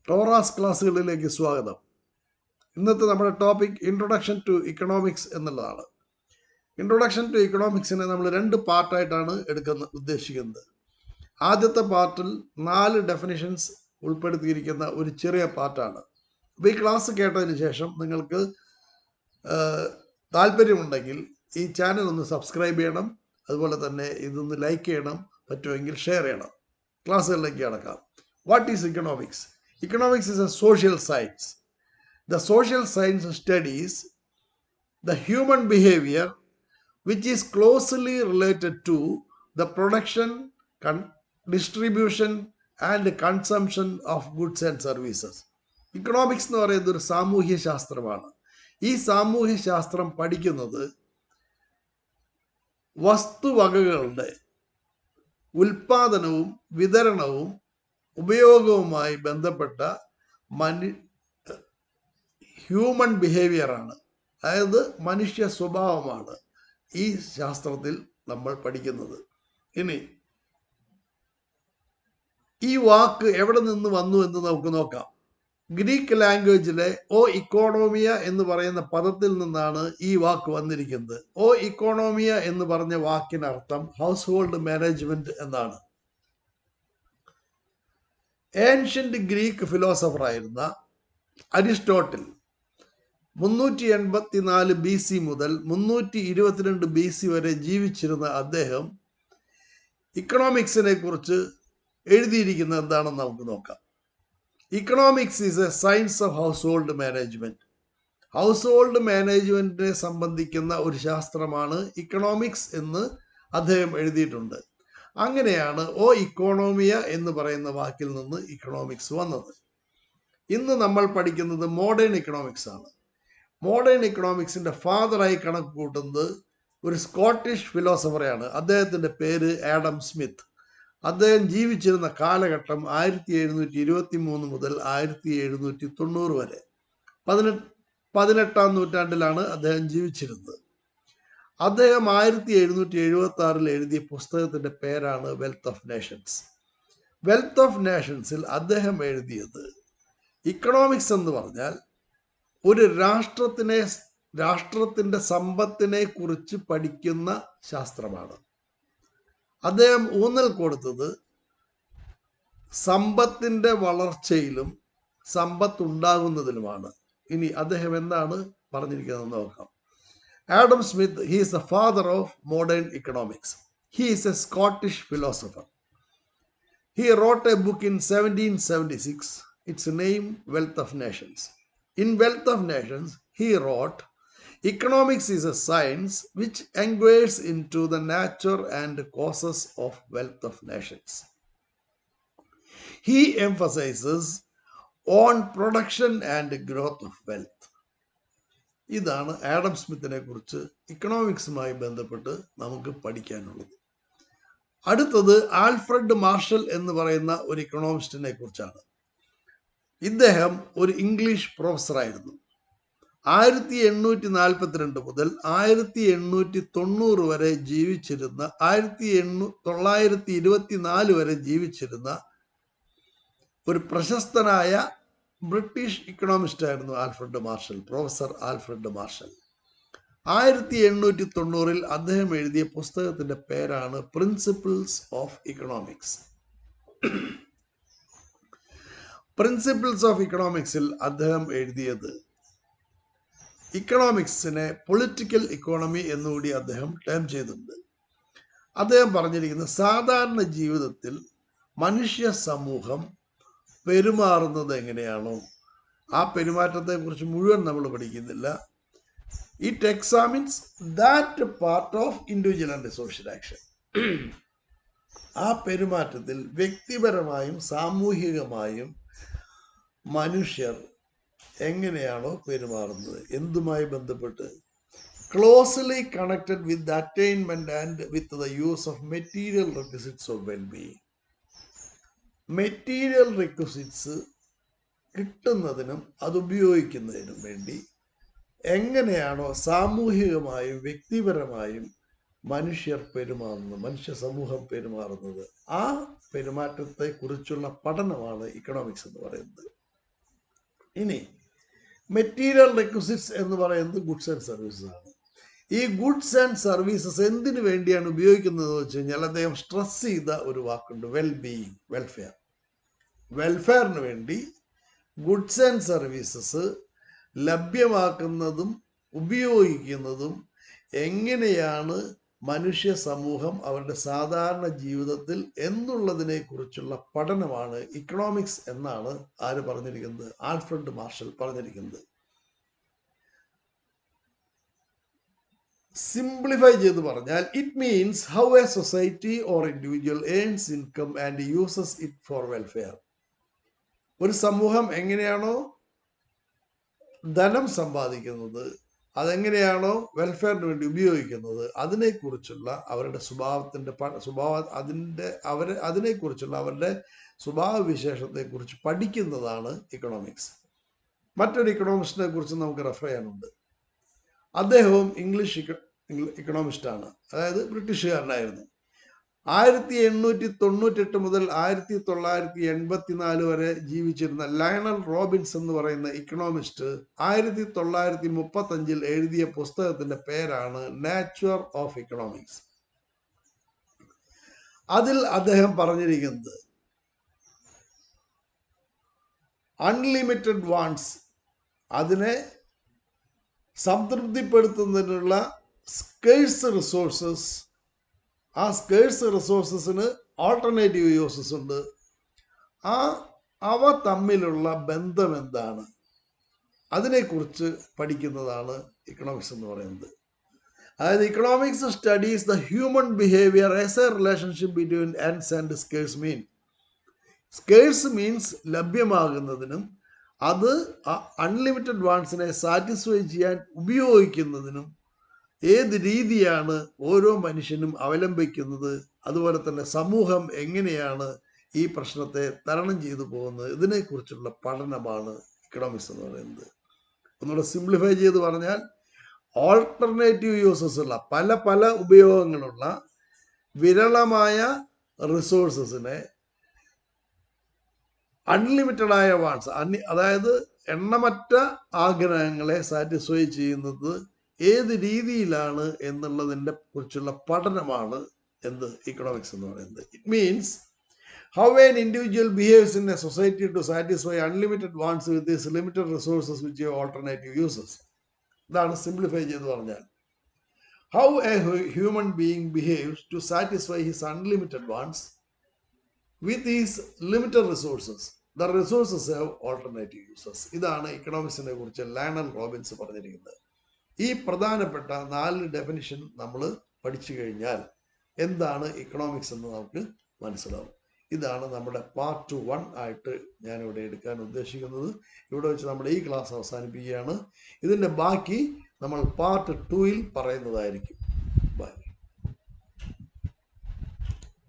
ടോറാസ് ക്ലാസ്സുകളിലേക്ക് സ്വാഗതം. ഇന്നത്തെ നമ്മുടെ ടോപ്പിക് ഇൻട്രൊഡക്ഷൻ ടു ഇക്കണോമിക്സ് എന്നുള്ളതാണ്. ഇൻട്രൊഡക്ഷൻ ടു ഇക്കണോമിക്സിനെ നമ്മൾ 2 പാർട്ടായിട്ടാണ് ഉദ്ദേശിക്കുന്നത്. ആദ്യത്തെ പാർട്ടിൽ 4 ഡെഫിനിഷൻസ് ഉൾപ്പെടുത്തിയിരിക്കുന്ന ഒരു ചെറിയ പാർട്ടാണ്. അപ്പോൾ ഈ ക്ലാസ് കേട്ടതിന് ശേഷം നിങ്ങൾക്ക് താല്പര്യമുണ്ടെങ്കിൽ ഈ ചാനൽ ഒന്ന് സബ്സ്ക്രൈബ് ചെയ്യണം, അതുപോലെ തന്നെ ഇതൊന്ന് ലൈക്ക് ചെയ്യണം, പറ്റുമെങ്കിൽ ഷെയർ ചെയ്യണം. ക്ലാസ്സുകളിലേക്ക് കടക്കാം. What is economics? Economics is a social science. The social science studies the human behavior which is closely related to the production, distribution and consumption of goods and services. Economics എന്ന് പറയുന്നത് ഒരു സാമൂഹ്യ ശാസ്ത്രമാണ്. ഈ സാമൂഹ്യ ശാസ്ത്രം പഠിക്കുന്നത് വസ്തുവകകളുടെ ഉൽപാദനവും വിതരണവും ഉപയോഗവുമായി ബന്ധപ്പെട്ട ഹ്യൂമൻ ബിഹേവിയറാണ്. അതായത് മനുഷ്യ സ്വഭാവമാണ് ഈ ശാസ്ത്രത്തിൽ നമ്മൾ പഠിക്കുന്നത്. ഇനി ഈ വാക്ക് എവിടെ നിന്ന് വന്നു എന്ന് നമുക്ക് നോക്കാം. ഗ്രീക്ക് ലാംഗ്വേജിലെ ഓ ഇക്കോണോമിയ എന്ന് പറയുന്ന പദത്തിൽ നിന്നാണ് ഈ വാക്ക് വന്നിരിക്കുന്നത്. ഓ ഇക്കോണോമിയ എന്ന് പറഞ്ഞ വാക്കിനർത്ഥം ഹൗസ് ഹോൾഡ് മാനേജ്മെന്റ് എന്നാണ്. ഏൻഷ്യന്റ് ഗ്രീക്ക് ഫിലോസഫർ ആയിരുന്ന അരിസ്റ്റോട്ടിൽ 384 BC മുതൽ 322 BC വരെ ജീവിച്ചിരുന്ന അദ്ദേഹം ഇക്കണോമിക്സിനെ കുറിച്ച് എഴുതിയിരിക്കുന്നത് എന്താണെന്ന് നമുക്ക് നോക്കാം. Economics is A science of house hold management. House hold മാനേജ്മെന്റിനെ സംബന്ധിക്കുന്ന ഒരു ശാസ്ത്രമാണ് ഇക്കണോമിക്സ് എന്ന് അദ്ദേഹം എഴുതിയിട്ടുണ്ട്. അങ്ങനെയാണ് ഓ ഇക്കോണോമിയ എന്ന് പറയുന്ന വാക്കിൽ നിന്ന് ഇക്കണോമിക്സ് വന്നത്. ഇന്ന് നമ്മൾ പഠിക്കുന്നത് മോഡേൺ ഇക്കണോമിക്സ് ആണ്. മോഡേൺ ഇക്കണോമിക്സിന്റെ ഫാദറായി കണക്ക് കൂട്ടുന്നത് ഒരു സ്കോട്ടിഷ് ഫിലോസഫറെയാണ്. അദ്ദേഹത്തിന്റെ പേര് ആഡം സ്മിത്ത്. അദ്ദേഹം ജീവിച്ചിരുന്ന കാലഘട്ടം 1723 മുതൽ 1790 വരെ. 18ാം നൂറ്റാണ്ടിലാണ് അദ്ദേഹം ജീവിച്ചിരുന്നത്. അദ്ദേഹം 1776 എഴുതിയ പുസ്തകത്തിന്റെ പേരാണ് Wealth of Nations. Wealth of നേഷൻസിൽ അദ്ദേഹം എഴുതിയത് ഇക്കണോമിക്സ് എന്ന് പറഞ്ഞാൽ ഒരു രാഷ്ട്രത്തിന്റെ സമ്പത്തിനെ കുറിച്ച് പഠിക്കുന്ന ശാസ്ത്രമാണ്. അദ്ദേഹം ഊന്നൽ കൊടുത്തത് സമ്പത്തിന്റെ വളർച്ചയിലും സമ്പത്തുണ്ടാകുന്നതിലുമാണ്. ഇനി അദ്ദേഹം എന്താണ് പറഞ്ഞിരിക്കുന്നത് നോക്കാം. Adam Smith, he is the father of modern economics. He is a Scottish philosopher. He wrote a book in 1776. Its name Wealth of Nations. In Wealth of Nations, he wrote, economics is a science which inquires into the nature and causes of wealth of nations. He emphasizes on production and growth of wealth. ഇതാണ് Adam സ്മിത്തിനെ കുറിച്ച് ഇക്കണോമിക്സുമായി ബന്ധപ്പെട്ട് നമുക്ക് പഠിക്കാനുള്ളത്. അടുത്തത് Alfred marshal എന്ന് പറയുന്ന ഒരു ഇക്കണോമിസ്റ്റിനെ കുറിച്ചാണ്. ഇദ്ദേഹം ഒരു ഇംഗ്ലീഷ് പ്രൊഫസറായിരുന്നു. 1842 മുതൽ 1890 വരെ ജീവിച്ചിരുന്ന 1924 വരെ ജീവിച്ചിരുന്ന ഒരു പ്രശസ്തനായ ബ്രിട്ടീഷ് ഇക്കണോമിസ്റ്റ് ആയിരുന്നു Alfred Marshall, professor Alfred Marshall. 1890 അദ്ദേഹം എഴുതിയ പുസ്തകത്തിന്റെ പേരാണ് Principles of Economics. Principles of ഇക്കണോമിക്സിൽ അദ്ദേഹം എഴുതിയത് ഇക്കണോമിക്സിനെ പൊളിറ്റിക്കൽ ഇക്കോണമി എന്നുകൂടി അദ്ദേഹം ടേം ചെയ്തിട്ടുണ്ട്. അദ്ദേഹം പറഞ്ഞിരിക്കുന്നത് സാധാരണ ജീവിതത്തിൽ മനുഷ്യ സമൂഹം പെരുമാറുന്നത് എങ്ങനെയാണോ ആ പെരുമാറ്റത്തെ കുറിച്ച് മുഴുവൻ നമ്മൾ പഠിക്കുന്നില്ല. It examines that part of individual and social action. ആ പെരുമാറ്റത്തിൽ വ്യക്തിപരമായും സാമൂഹികമായും മനുഷ്യർ എങ്ങനെയാണോ പെരുമാറുന്നത്, എന്തുമായി ബന്ധപ്പെട്ട് closely connected with the attainment and with the use of material requisites of wellbeing. Material requisites കിട്ടുന്നതിനും അത് ഉപയോഗിക്കുന്നതിനും വേണ്ടി എങ്ങനെയാണോ സാമൂഹികമായും വ്യക്തിപരമായും മനുഷ്യർ പെരുമാറുന്നത്, മനുഷ്യ സമൂഹം പെരുമാറുന്നത്, ആ പെരുമാറ്റത്തെ കുറിച്ചുള്ള പഠനമാണ് ഇക്കണോമിക്സ് എന്ന് പറയുന്നത്. ഇനി മെറ്റീരിയൽ റിക്വസിറ്റ്സ് എന്ന് പറയുന്നത് ഗുഡ്സ് ആൻഡ് സർവീസസ് ആണ്. ഈ ഗുഡ്സ് ആൻഡ് സർവീസസ് എന്തിനു വേണ്ടിയാണ് ഉപയോഗിക്കുന്നത് വെച്ച് കഴിഞ്ഞാൽ അദ്ദേഹം സ്ട്രെസ് ചെയ്ത ഒരു വാക്കുണ്ട്, വെൽബീയിങ്, വെൽഫെയർ. വെൽഫെയറിന് വേണ്ടി ഗുഡ്സ് ആൻഡ് സർവീസസ് ലഭ്യമാക്കുന്നതും ഉപയോഗിക്കുന്നതും എങ്ങനെയാണ് മനുഷ്യ സമൂഹം അവരുടെ സാധാരണ ജീവിതത്തിൽ എന്നുള്ളതിനെ കുറിച്ചുള്ള പഠനമാണ് ഇക്കണോമിക്സ് എന്നാണ് ആര് പറഞ്ഞിരിക്കുന്നത്? ആൽഫ്രഡ് മാർഷൽ പറഞ്ഞിരിക്കുന്നത്. സിംപ്ലിഫൈ ചെയ്ത് പറഞ്ഞാൽ it means how A society or individual earns income and uses it for welfare. ഒരു സമൂഹം എങ്ങനെയാണോ ധനം സമ്പാദിക്കുന്നത്, അതെങ്ങനെയാണോ വെൽഫെയറിന് വേണ്ടി ഉപയോഗിക്കുന്നത്, അതിനെക്കുറിച്ചുള്ള അവരുടെ അതിനെക്കുറിച്ചുള്ള അവരുടെ സ്വഭാവവിശേഷത്തെക്കുറിച്ച് പഠിക്കുന്നതാണ് ഇക്കണോമിക്സ്. മറ്റൊരു ഇക്കണോമിസ്റ്റിനെ കുറിച്ച് നമുക്ക് റെഫർ ചെയ്യാനുണ്ട്. അദ്ദേഹവും ഇംഗ്ലീഷ് ഇക്കണോമിസ്റ്റാണ്, അതായത് ബ്രിട്ടീഷുകാരനായിരുന്നു. 1898 മുതൽ 1984 വരെ ജീവിച്ചിരുന്ന ലയണൽ റോബിൻസ് എന്ന് പറയുന്ന ഇക്കണോമിസ്റ്റ് 1935 എഴുതിയ പുസ്തകത്തിന്റെ പേരാണ് നേച്ചർ ഓഫ് ഇക്കണോമിക്സ്. അതിൽ അദ്ദേഹം പറഞ്ഞിരിക്കുന്നത് അൺലിമിറ്റഡ് വാണ്ട്സ്, അതിനെ സംതൃപ്തിപ്പെടുത്തുന്നതിനുള്ള സ്കേഴ്സ് റിസോഴ്സസ്, ആ സ്കേഴ്സ് റിസോഴ്സസിന് ഓൾട്ടർനേറ്റീവ് യൂസസ് ഉണ്ട്. അവ തമ്മിലുള്ള ബന്ധം എന്താണ്, അതിനെക്കുറിച്ച് പഠിക്കുന്നതാണ് ഇക്കണോമിക്സ് എന്ന് പറയുന്നത്. അതായത് economics studies the human behaviour as a relationship between ends and scarce mean. Scarce means ലഭ്യമാകുന്നതിനും അത് അൺലിമിറ്റഡ് വാണ്ട്സിനെ സാറ്റിസ്ഫൈ ചെയ്യാൻ ഉപയോഗിക്കുന്നതിനും ഏത് രീതിയാണ് ഓരോ മനുഷ്യനും അവലംബിക്കുന്നത്, അതുപോലെ തന്നെ സമൂഹം എങ്ങനെയാണ് ഈ പ്രശ്നത്തെ തരണം ചെയ്തു പോകുന്നത്, ഇതിനെക്കുറിച്ചുള്ള പഠനമാണ് ഇക്കണോമിക്സ് എന്ന് പറയുന്നത്. ഒന്നുകൂടെ സിംപ്ലിഫൈ ചെയ്ത് പറഞ്ഞാൽ ഓൾട്ടർനേറ്റീവ് യൂസസ് ഉള്ള പല ഉപയോഗങ്ങളുള്ള വിരളമായ റിസോഴ്സസിനെ അൺലിമിറ്റഡ് ആയ വാണ്ട്സ്, അതായത് എണ്ണമറ്റ ആഗ്രഹങ്ങളെ സാറ്റിസ്ഫൈ ചെയ്യുന്നത് ഏത് രീതിയിലാണ് എന്നുള്ളതിനെ കുറിച്ചുള്ള പഠനമാണ് എന്ത് ഇക്കണോമിക്സ് എന്ന് പറയുന്നത്. It means how an individual behaves in a society to satisfy unlimited wants with this limited resources which have alternative uses. ഇതാണ് സിംപ്ലിഫൈ ചെയ്ത് പറഞ്ഞാൽ how a human being behaves to satisfy his unlimited wants with his limited resources. The resources have alternative uses. ഇതാണ് ഇക്കണോമിക്സിനെ കുറിച്ച് Lionel Robbins പറഞ്ഞിരിക്കുന്നത്. ഈ പ്രധാനപ്പെട്ട 4 definition നമ്മൾ പഠിച്ചു കഴിഞ്ഞാൽ എന്താണ് ഇക്കണോമിക്സ് എന്ന് നമുക്ക് മനസ്സിലാവും. ഇതാണ് നമ്മുടെ പാർട്ട് 1 ആയിട്ട് ഞാനിവിടെ എടുക്കാൻ ഉദ്ദേശിക്കുന്നത്. ഇവിടെ വെച്ച് നമ്മുടെ ഈ ക്ലാസ് അവസാനിപ്പിക്കുകയാണ്. ഇതിൻ്റെ ബാക്കി നമ്മൾ പാർട്ട് 2-ൽ പറയുന്നതായിരിക്കും.